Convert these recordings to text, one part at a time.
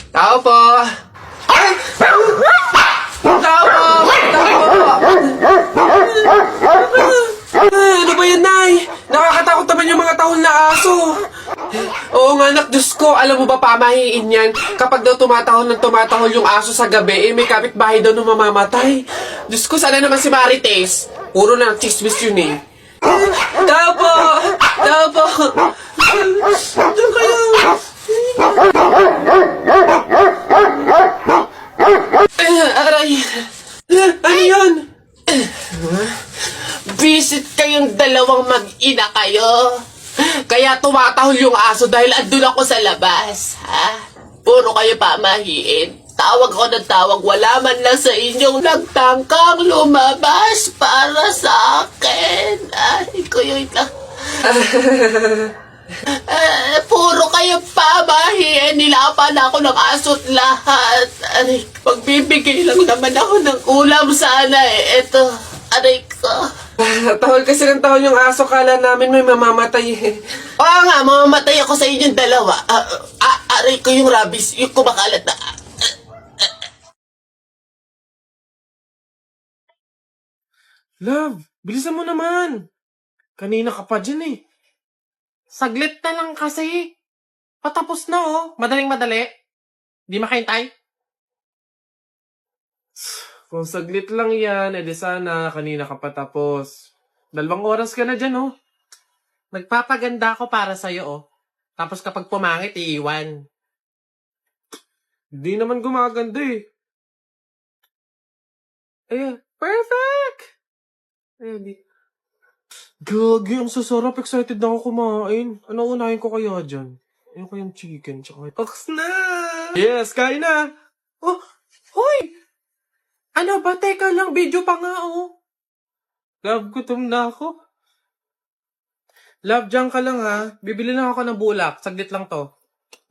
Tao po! Ay! Tao po! Tao po! Ano ba yan, Nay? Nakakatakot naman yung mga tahol na aso. Oo nga, anak, Diyos ko. Alam mo ba, pamahiin yan? Kapag daw tumatahol yung aso sa gabi, may kapitbahay daw na mamamatay. Diyos ko, sana naman si Marites. Puro na chismis yun eh. Tao po! Tao po! Diyan kayo! Aray! Ano yun? Visit kayong dalawang mag-ina kayo. Kaya tumatahol yung aso dahil andun ako sa labas. Ha? Puro kayo pamahiin. Tawag ako ng tawag. Wala man lang sa inyong nagtangkang lumabas para sa akin. Ay, kuya lang. Puro kayo pamahiin. Nilapan ako ng aso't lahat. Aray, pagbibigay lang naman ako ng ulam sana eh. Eto, aray ko. Tahol kasi ng tahol yung aso. Kala namin may mamamatay eh. Oo nga, mamamatay ako sa inyong dalawa. Aray ko yung rabies, yung kumakalat na. Love, bilisan mo naman. Kanina ka pa dyan eh. Saglit na lang kasi. Patapos na oh. Madaling-madali. Di makahintay. Kung saglit lang yan, edi sana kanina ka patapos. 2 oras ka na dyan oh. Nagpapaganda ako para sa'yo oh. Tapos kapag pumangit, iiwan. Hindi naman gumaganda eh. Perfect! Di. Gagi, ang sasarap. Excited na ako kumain. Ano unahin ko kaya dyan? Ayun ko yung chicken, tsaka Ox na! Yes, kain na! Oh, hoy! Ano ba? Teka lang, video pa nga, oh. Love, gutom na ako. Love, dyan ka lang, ha? Bibili lang ako ng bulak. Saglit lang to.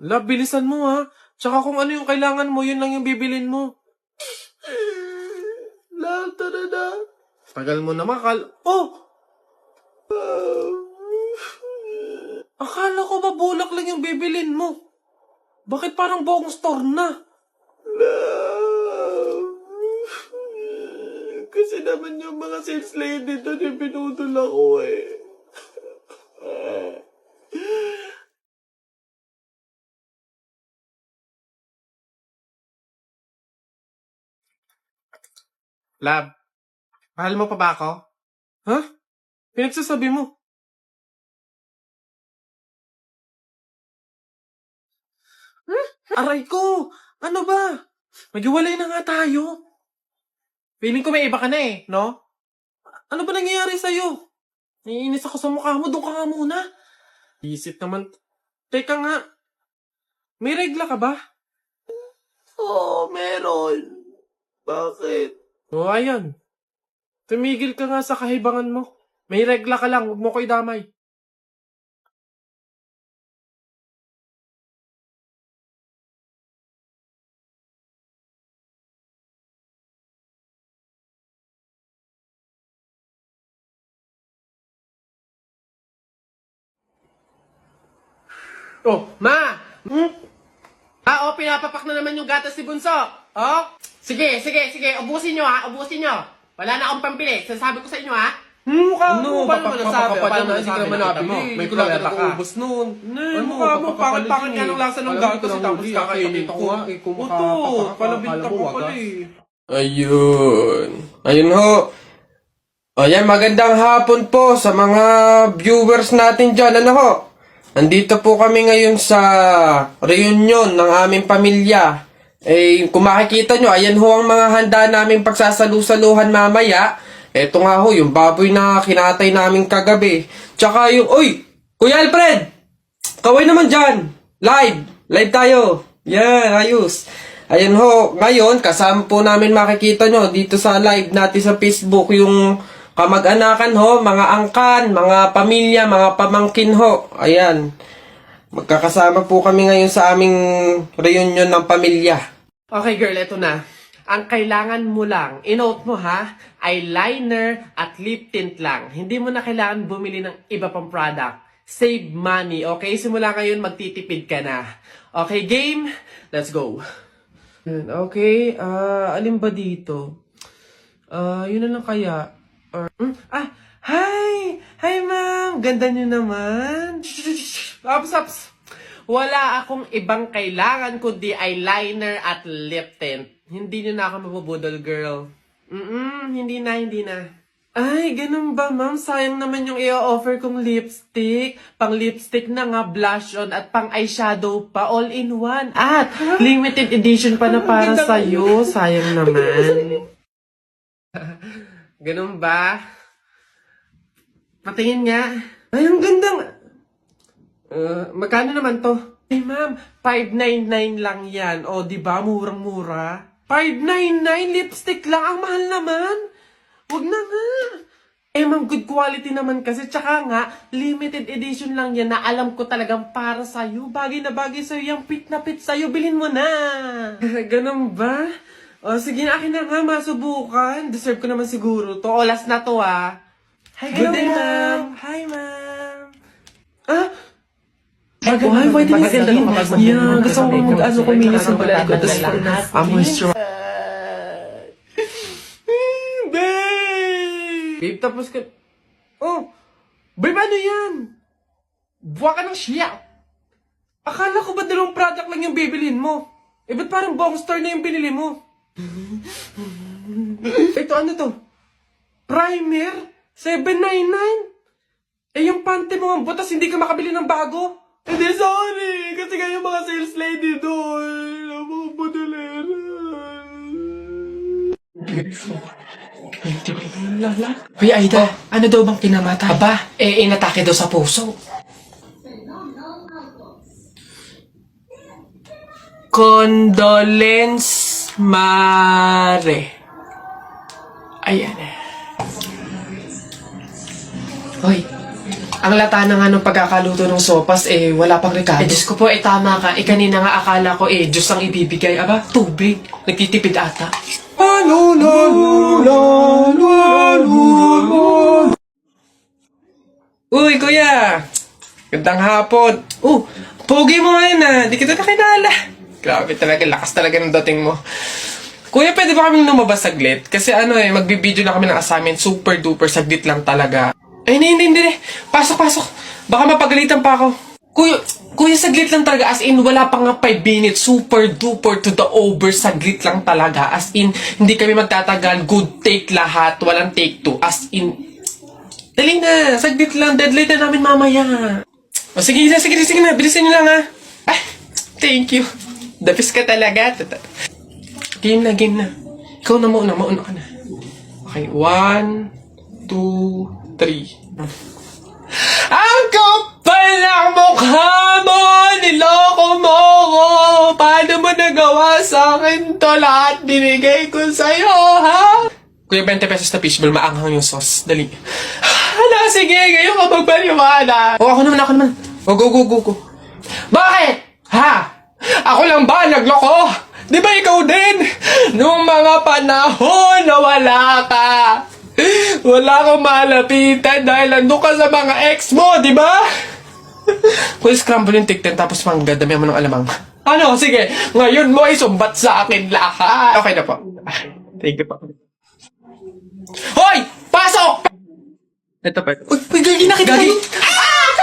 Love, bilisan mo, ha? Tsaka kung ano yung kailangan mo, yun lang yung bibilin mo. Love, tara na. Tagal mo naman, Oh! Akala ko ba bulak lang yung bibilin mo? Bakit parang buong store na? Kasi naman yung mga sales lady doon yung pinutol ako eh. Lab, mahal mo pa ba ako? Ha? Pinagsasabi mo? Aray ko! Ano ba? Maghiwalay na nga tayo. Feeling ko may iba ka na eh, no? Ano ba nangyayari sa'yo? Naiinis ako sa mukha mo, doon ka nga muna. Isip naman. Teka nga, may regla ka ba? Oo, meron. Bakit? O ayan. Tumigil ka nga sa kahibangan mo. May regla ka lang, huwag mo ko idamay. Oh, ma! Pinapapak na naman yung gatas ni Bunso. Oh? Sige. Ubusin nyo ha, ubusin nyo. Wala na akong pampili. Sasabi ko sa inyo ha. Ano? Paano nasabi? Paano hindi ka naman nabili? May kulata ka. Ubus nun. Mukha mo, pangit nga ng lasa ng gatas. Tapos kakainin ko. Ito, palabinta ko pala eh. Ayun ho. Ayan, magandang hapon po sa mga viewers natin dyan. Ano ho? Nandito po kami ngayon sa reunion ng aming pamilya. Kung makikita nyo, ayan ho ang mga handa naming pagsasalu-saluhan mamaya. Eto nga ho, yung baboy na kinatay namin kagabi. Tsaka yung, Kuya Alfred! Kaway naman dyan! Live tayo! Yeah, ayos! Ayan ho, ngayon, kasama po namin makikita nyo dito sa live natin sa Facebook yung kamag-anakan ho, mga angkan, mga pamilya, mga pamangkin ho. Ayan. Magkakasama po kami ngayon sa aming reunion ng pamilya. Okay girl, eto na. Ang kailangan mo lang, inote mo ha, eyeliner at lip tint lang. Hindi mo na kailangan bumili ng iba pang product. save money, okay? Simula ngayon, magtitipid ka na. Okay, game? Let's go. Okay, alin ba dito? Yun na lang kaya. Hi! Hi, ma'am! Ganda niyo naman. Ups. Wala akong ibang kailangan kundi eyeliner at lip tint. Hindi niyo na ako mabubudol, girl. Hindi na. Ay, ganun ba, ma'am? Sayang naman yung i-offer kong lipstick. Pang lipstick na nga, blush on, at pang eyeshadow pa, all in one. At limited edition pa na para sa'yo. Sayang naman. Ganun ba? Patingin nga. Ay, ang ganda. Magkano naman to? Ay, ma'am, 599 lang yan. O, di ba? Murang-mura. 599 lipstick lang. Ang mahal naman. Wag na nga. Ma'am, good quality naman kasi. Tsaka nga, limited edition lang yan na alam ko talagang para sa'yo. Bagay na bagay sa'yo. Yung fit na fit sa'yo. Bilhin mo na. Ganun ba? O, sige na, akin na nga. Masubukan. Deserve ko naman siguro to. O, last na to, ah. Hi, good day, ma'am. Hi, ma'am. Hi, pwede na skin. Yeah, gusto ko kumilos ng balat ko. Tapos, moisturize. Babe, tapos ka... Oh! Babe, ano yan? Buwa ka ng siya! Akala ko ba dalawang product lang yung bibilin mo? Ba't parang buong store na yung binili mo? Ito, ano to? Primer? $7.99? Yung pante mo ang butas, hindi ka makabili ng bago? Hindi, sorry! Kasi nga yung mga sales lady doon. Ang mga budalera. Uy, Aida, ano daw bang kinamatay? Aba, inatake daw sa puso. Condolence Mare. Ayan. Hoy, ang lata na nga nung pagkakaluto ng sopas, wala pang rekado. Diyos ko po, tama ka. Kanina nga akala ko, Diyos ang ibibigay. Aba, tubig. Nagtitipid ata. Uy, kuya! Gandang hapon. Pogi mo ngayon. Di kita nakilala. Grabe talaga, lakas talaga ng dating mo. Kuya, pwede ba kami lumabas saglit? Kasi magbibideo na kami ng assignment. Super duper, saglit lang talaga. Hindi. Pasok. Baka mapagalitan pa ako. Kuya, saglit lang talaga. As in, wala pa nga 5 minutes. Super duper to the over. Saglit lang talaga. As in, hindi kami magtatagal. Good take lahat. Walang take two. As in, dali na. Saglit lang. Deadline na namin mamaya. O sige na. Bilisan nyo lang ha. Ay, thank you. The best ka talaga. Game na. Ikaw na mauna ka na. Okay, 1, 2, 3. Ang kapal ng mukha mo! Niloko mo ko! Paano mo nagawa sa akin to? Lahat binigay ko sa'yo, ha? Kuya, 20 pesos na fishbowl, maanghang yung sauce. Dali. Hala, sige, ngayon ka magpaliwana. Ako naman. Go. Bakit? Ha? Ako lang ba nagloko? Di ba ikaw din? Nung mga panahon na wala ka. Wala akong malapitan dahil nandun ka sa mga ex mo, di ba? Kung scramble yung tikten tapos damihan mo ng alamang. Ano? Sige, ngayon mo isumbat sa akin lahat. Okay na po. Thank you po. Hoy! Pasok! Ito pa. Uy, gagi na kita. Gagi! Ah!